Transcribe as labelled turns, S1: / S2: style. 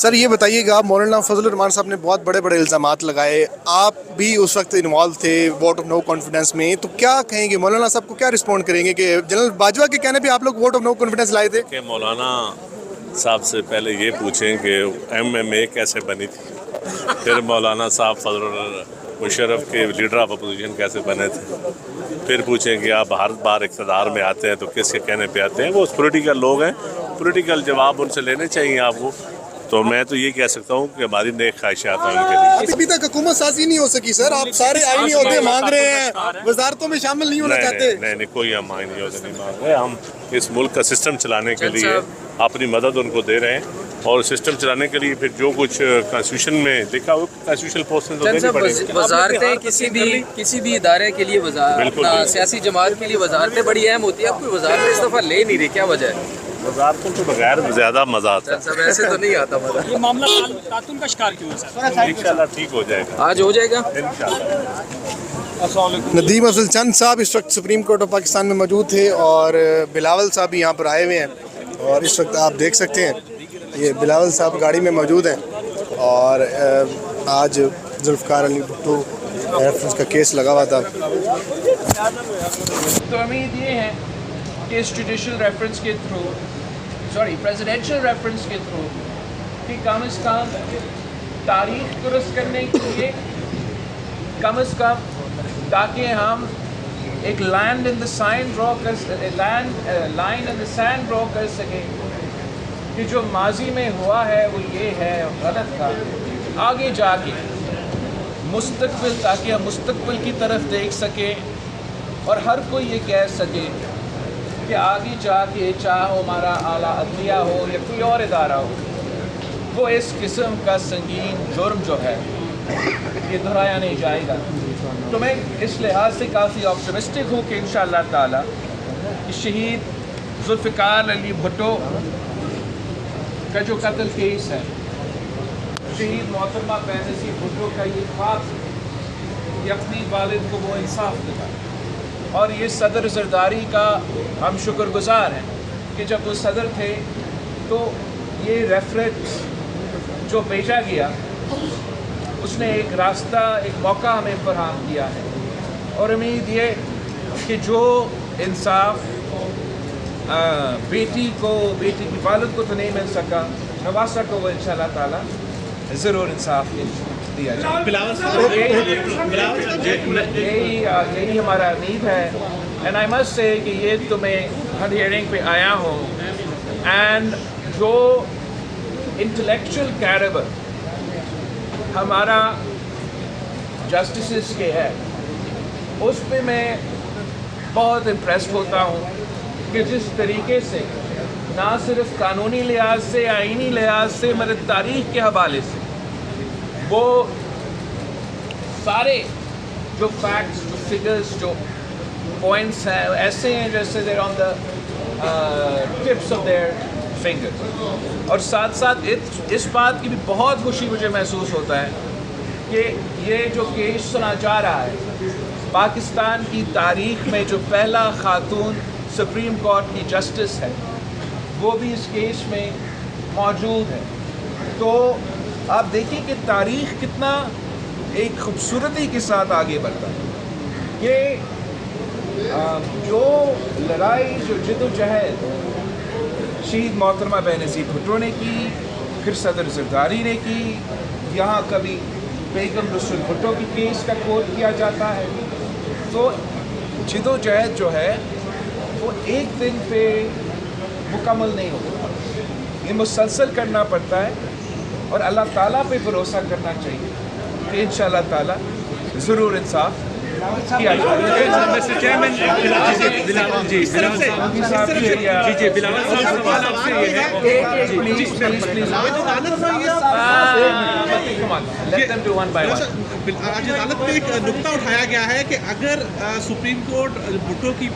S1: سر یہ بتائیے گا، مولانا فضل الرحمان صاحب نے بہت بڑے بڑے الزامات لگائے، آپ بھی اس وقت انوالو تھے ووٹ آف نو کانفیڈنس میں، تو کیا کہیں گے مولانا صاحب کو، کیا رسپونڈ کریں گے کہ جنرل باجوہ کے کہنے پہ آپ لوگ ووٹ آف نو کانفیڈنس لائے تھے؟
S2: کہ مولانا صاحب سے پہلے یہ پوچھیں کہ MMA کیسے بنی تھی، پھر مولانا صاحب فضل مشرف کے لیڈر آف اپوزیشن کیسے بنے تھے، پھر پوچھیں کہ آپ ہر بار اقتدار میں آتے ہیں تو کس کے کہنے پہ آتے ہیں۔ وہ پولیٹیکل لوگ ہیں، پولیٹیکل جواب ان سے لینے چاہیے آپ کو۔ تو میں تو یہ کہہ سکتا ہوں کہ ہماری نیک خواہشات ہیں ان کے لیے۔
S1: ابھی تک حکومت سازی نہیں ہو سکی سر، آپ سارے آئینی عہدے مانگ رہے ہیں، وزارتوں میں شامل نہیں ہونا چاہتے۔
S2: نہیں کوئی ہم آئینی عہدے نہیں مانگ رہے، ہم اس ملک کا سسٹم چلانے کے لیے اپنی مدد ان کو دے رہے ہیں، اور سسٹم چلانے کے لیے پھر جو کچھ کانسٹیٹیوشن میں لکھا ہو کانسٹیٹیوشنل پوسٹیں تو دینی پڑیں گی۔
S3: وزارتیں کسی بھی ادارے کے لیے سیاسی جماعت کے لیے وزارتیں بڑی اہم ہوتی ہیں، اب کوئی وزارت اس دفعہ لے نہیں رہی، کیا وجہ ہے؟
S2: وزارتوں کے بغیر زیادہ مزہ آتا ہے۔
S3: سب ایسے تو نہیں آتا مزہ۔
S4: یہ معاملہ تعطل کا شکار کیوں ہے سر؟
S2: انشاءاللہ ٹھیک ہو جائے گا،
S3: آج ہو جائے گا
S2: انشاءاللہ۔
S4: السلام علیکم۔
S1: ندیم افضل چند صاحب اس وقت سپریم کورٹ آف پاکستان میں موجود تھے، اور بلاول صاحب بھی یہاں پر آئے ہوئے ہیں، اور اس وقت آپ دیکھ سکتے ہیں یہ بلاول صاحب گاڑی میں موجود ہیں، اور آج ذوالفقار علی بھٹو ریفرنس کا کیس لگا ہوا تھا۔
S5: تو امید یہ ہے کہ اس جوڈیشل ریفرنس کے تھرو پریزیڈنشل ریفرنس کے تھرو کہ کم از کم تاریخ درست کرنے کے لیے، کم از کم تاکہ ہم ایک لائن ان دا سینڈ ڈرا کر سکیں کہ جو ماضی میں ہوا ہے وہ یہ ہے، غلط تھا، آگے جا کے مستقبل، تاکہ ہم مستقبل کی طرف دیکھ سکیں اور ہر کوئی یہ کہہ سکے کہ آگے جا کے چاہے ہمارا اعلیٰ عدلیہ ہو یا کوئی اور ادارہ ہو، وہ اس قسم کا سنگین جرم جو ہے یہ دہرایا نہیں جائے گا۔ تو میں اس لحاظ سے کافی آپٹمسٹک ہوں کہ انشاءاللہ تعالیٰ شہید ذوالفقار علی بھٹو کا جو قتل کیس ہے، شہید محترمہ بینظیر بھٹو کا یہ خواب کہ اپنی والد کو وہ انصاف دلائے، اور یہ صدر زرداری کا ہم شکر گزار ہیں کہ جب وہ صدر تھے تو یہ ریفرنس جو بھیجا گیا اس نے ایک راستہ، ایک موقع ہمیں فراہم کیا ہے، اور امید یہ کہ جو انصاف بیٹی کی والد کو تو نہیں مل سکا، نواسہ کو وہ انشاءاللہ تعالیٰ ضرور انصاف دیا جائے۔ یہی ہمارا امید ہے، اینڈ آئی مسٹ سے کہ یہ تو میں ہر ہیئرنگ پہ آیا ہوں، اینڈ جو انٹلیکچوئل کیریبر ہمارا جسٹسز کے ہے اس پہ میں بہت امپریسڈ ہوتا ہوں کہ جس طریقے سے نہ صرف قانونی لحاظ سے، آئینی لحاظ سے، مگر تاریخ کے حوالے سے وہ سارے جو فیکٹس، جو فگرز، جو پوائنٹس ہیں ایسے ہیں جیسے they're on the tips of their fingers، اور ساتھ ساتھ اس بات کی بھی بہت خوشی مجھے محسوس ہوتا ہے کہ یہ جو کیس سنا جا رہا ہے، پاکستان کی تاریخ میں جو پہلا خاتون سپریم کورٹ کی جسٹس ہے وہ بھی اس کیس میں موجود ہے۔ تو آپ دیکھیں کہ تاریخ کتنا ایک خوبصورتی کے ساتھ آگے بڑھتا ہے۔ یہ جو لڑائی، جو جد و جہد شہید محترمہ بینظیر بھٹو نے کی، پھر صدر زرداری نے کی، یہاں کبھی بیگم رسول بھٹو کی کیس کا کوٹ کیا جاتا ہے، تو جد و جہد جو ہے وہ ایک دن پہ مکمل نہیں ہوتا، یہ مسلسل کرنا پڑتا ہے، اور اللہ تعالیٰ پہ بھروسہ کرنا چاہیے کہ انشاءاللہ تعالیٰ ضرور انصاف کیا جائے
S4: عدالت میں ایک نقطہ اٹھایا گیا ہے کہ اگر سپریم کورٹ بھٹو کی